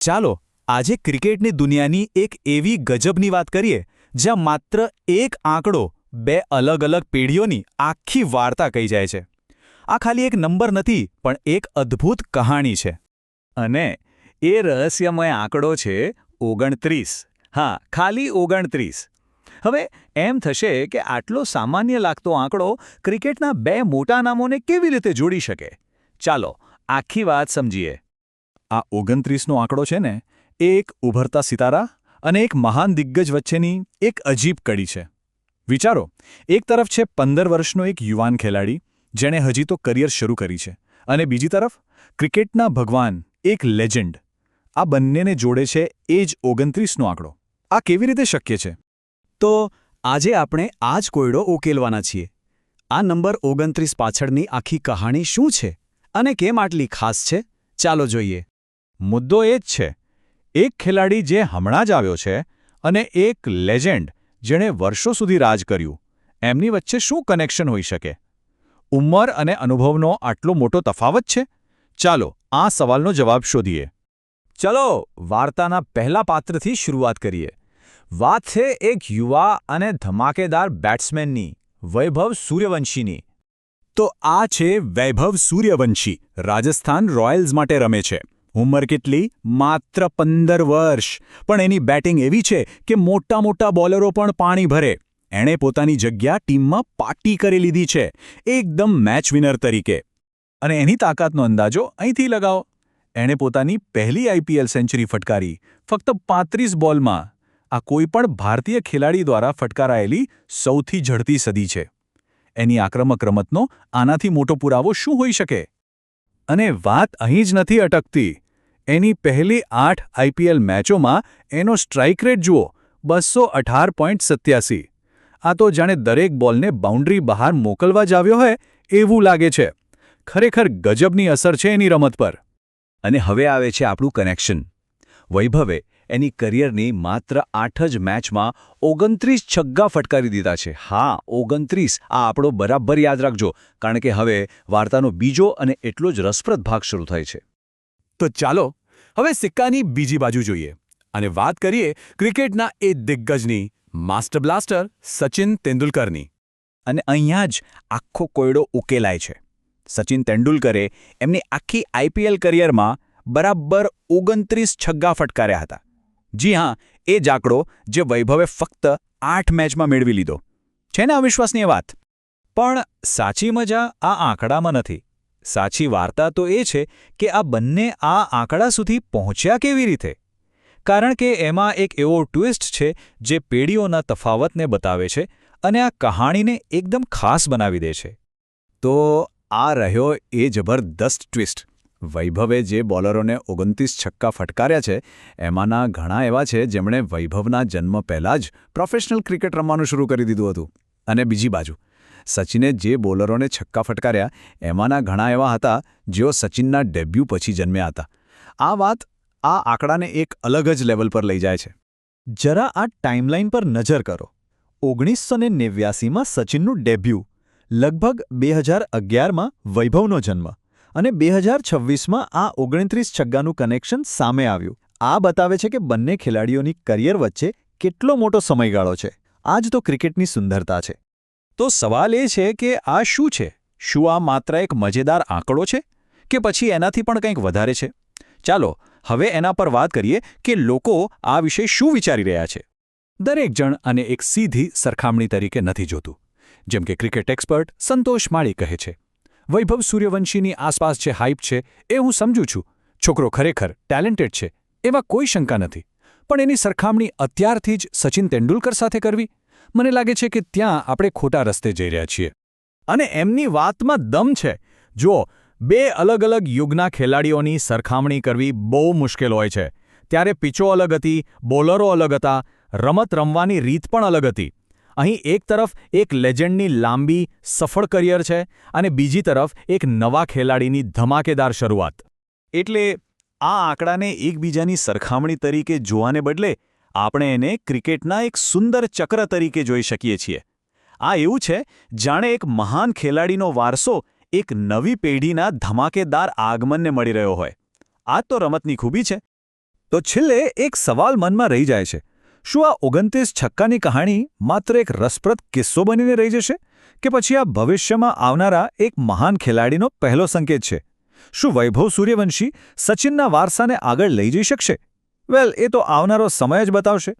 ચાલો આજે ક્રિકેટની દુનિયાની એક એવી ગજબની વાત કરીએ જ્યાં માત્ર એક આંકડો બે અલગ અલગ પેઢીઓની આખી વાર્તા કહી જાય છે. આ ખાલી એક નંબર નથી પણ એક અદ્ભુત કહાણી છે. અને એ રહસ્યમય આંકડો છે 29. હા, ખાલી 29. હવે એમ થશે કે આટલો સામાન્ય લાગતો આંકડો ક્રિકેટના બે મોટા નામોને કેવી રીતે જોડી શકે? ચાલો આખી વાત સમજીએ. આ 29નો આંકડો છે ને, એ એક ઉભરતા સિતારા અને એક મહાન દિગ્ગજ વચ્ચેની એક અજીબ કડી છે. વિચારો, એક તરફ છે 15 વર્ષનો એક યુવાન ખેલાડી જેણે હજી તો કરિયર શરૂ કરી છે, અને બીજી તરફ ક્રિકેટના ભગવાન, એક લેજન્ડ. આ બંનેને જોડે છે એ જ 29નો આંકડો. આ કેવી રીતે શક્ય છે? તો આજે આપણે આ જ કોયડો ઉકેલવાના છીએ. આ નંબર 29 પાછળની આખી કહાણી શું છે અને કેમ આટલી ખાસ છે? ચાલો જોઈએ. મુદ્દો એ જ છે, એક ખેલાડી જે હમણાં જ આવ્યો છે અને એક લેજેન્ડ જેણે વર્ષો સુધી રાજ કર્યું, એમની વચ્ચે શું કનેક્શન હોઈ શકે? ઉંમર અને અનુભવનો આટલો મોટો તફાવત છે? ચાલો આ સવાલનો જવાબ શોધીએ. ચલો વાર્તાના પહેલા પાત્રથી શરૂઆત કરીએ. વાત છે એક યુવા અને ધમાકેદાર બેટ્સમેનની, વૈભવ સૂર્યવંશીની. તો આ છે વૈભવ સૂર્યવંશી, રાજસ્થાન રોયલ્સ માટે રમે છે. ઉંમર કેટલી? માત્ર 15 વર્ષ. પણ એની બેટિંગ એવી છે કે મોટા મોટા બોલરો પણ પાણી ભરે. એણે પોતાની જગ્યા ટીમમાં પાટી કરી લીધી છે, એકદમ મેચ વિનર તરીકે. અને એની તાકાતનો અંદાજો અહીંથી લગાવો. એણે પોતાની પહેલી આઈપીએલ સેન્ચુરી ફટકારી ફક્ત 35 બોલમાં. આ કોઈપણ ભારતીય ખેલાડી દ્વારા ફટકારાયેલી સૌથી ઝડપી સદી છે. એની આક્રમક રમતનો આનાથી મોટો પુરાવો શું હોઈ શકે? અને વાત અહીં જ નથી અટકતી. એની પહેલી 8 આઈપીએલ મેચોમાં એનો સ્ટ્રાઇક રેટ જુઓ, 218.87. આ તો જાણે દરેક બોલને બાઉન્ડ્રી બહાર મોકલવા જ આવ્યો હોય એવું લાગે છે. ખરેખર ગજબની અસર છે એની રમત પર. અને હવે આવે છે આપણું કનેક્શન. વૈભવે એની કરિયરની માત્ર 8 જ મેચમાં 29 છગ્ગા ફટકારી દીધા છે. હા, 29. આ આંકડો બરાબર યાદ રાખજો, કારણ કે હવે વાર્તાનો બીજો અને એટલો જ રસપ્રદ ભાગ શરૂ થાય છે. તો ચાલો હવે સિક્કાની બીજી બાજુ જોઈએ અને વાત કરીએ ક્રિકેટના એ દિગ્ગજની, માસ્ટર બ્લાસ્ટર સચિન તેંડુલકરની. અને અહીંયા જ આખો કોયડો ઉકેલાય છે. સચિન તેંડુલકરે એમની આખી આઈપીએલ કરિયરમાં બરાબર 29 છગ્ગા ફટકાર્યા હતા. જી હા, એ જ આંકડો જે વૈભવે ફક્ત 8 મેચમાં મેળવી લીધો. છે ને અવિશ્વસનીય વાત? પણ સાચી મજા આ આંકડામાં નથી. સાચી વાર્તા તો એ છે કે આ બંને આ આંકડા સુધી પહોંચ્યા કેવી રીતે? કારણ કે એમાં એક એવો ટ્વિસ્ટ છે જે પેઢીઓના તફાવતને બતાવે છે અને આ કહાણીને એકદમ ખાસ બનાવી દે છે. તો આ રહ્યો એ જબરદસ્ત ટ્વિસ્ટ. વૈભવે જે બોલરોને 29 છક્કા ફટકાર્યા છે, એમાંના ઘણા એવા છે જેમણે વૈભવના જન્મ પહેલાં જ પ્રોફેશનલ ક્રિકેટ રમવાનું શરૂ કરી દીધું હતું. અને બીજી બાજુ સચિને જે બોલરોને છક્કા ફટકાર્યા, એમાંના ઘણા એવા હતા જેઓ સચિનના ડેબ્યુ પછી જન્મ્યા હતા. આ વાત આ આંકડાને એક અલગ જ લેવલ પર લઈ જાય છે. જરા આ ટાઈમલાઈન પર નજર કરો. 1989માં સચિનનું ડેબ્યુ, લગભગ 2011માં વૈભવનો જન્મ, અને 2026માં આ 29 છગ્ગાનું કનેક્શન સામે આવ્યું. આ બતાવે છે કે બંને ખેલાડીઓની કરિયર વચ્ચે કેટલો મોટો સમયગાળો છે. આ જ તો ક્રિકેટની સુંદરતા છે. તો સવાલ એ છે કે આ શું છે? શું આ માત્ર એક મજેદાર આંકડો છે કે પછી એનાથી પણ કંઈક વધારે છે? ચાલો હવે એના પર વાત કરીએ કે લોકો આ વિશે શું વિચારી રહ્યા છે. દરેક જણ આને એક સીધી સરખામણી તરીકે નથી જોતું. જેમ કે ક્રિકેટ એક્સપર્ટ સંતોષ માળી કહે છે, વૈભવ સૂર્યવંશીની આસપાસ જે હાઇપ છે એ હું સમજું છું. છોકરો ખરેખર ટેલેન્ટેડ છે, એમાં કોઈ શંકા નથી. પણ એની સરખામણી અત્યારથી જ સચિન તેંડુલકર સાથે કરવી, મને લાગે છે કે ત્યાં આપણે ખોટા રસ્તે જઈ રહ્યા છીએ. અને એમની વાતમાં દમ છે. જુઓ, બે અલગ અલગ યુગના ખેલાડીઓની સરખામણી કરવી બહુ મુશ્કેલ હોય છે. ત્યારે પિચો અલગ હતી, બોલરો અલગ હતા, રમત રમવાની રીત પણ અલગ હતી. અહીં એક તરફ એક લેજન્ડની લાંબી, સફળ કરિયર છે અને બીજી તરફ એક નવા ખેલાડીની ધમાકેદાર શરૂઆત. એટલે આ આંકડાને એકબીજાની સરખામણી તરીકે જોવાને બદલે આપણે એને ક્રિકેટના એક સુંદર ચક્ર તરીકે જોઈ શકીએ છીએ. આ એવું છે જાણે એક મહાન ખેલાડીનો વારસો એક નવી પેઢીના ધમાકેદાર આગમનને મળી રહ્યો હોય. આ તો રમતની ખૂબી છે. તો છેલ્લે એક સવાલ મનમાં રહી જાય છે. શું આ 29 છક્કાની કહાણી માત્ર એક રસપ્રદ કિસ્સો બનીને રહી જશે કે પછી આ ભવિષ્યમાં આવનારા એક મહાન ખેલાડીનો પહેલો સંકેત છે? શું વૈભવ સૂર્યવંશી સચિનના વારસાને આગળ લઈ જઈ શકશે? વેલ, એ તો આવનારો સમય જ બતાવશે.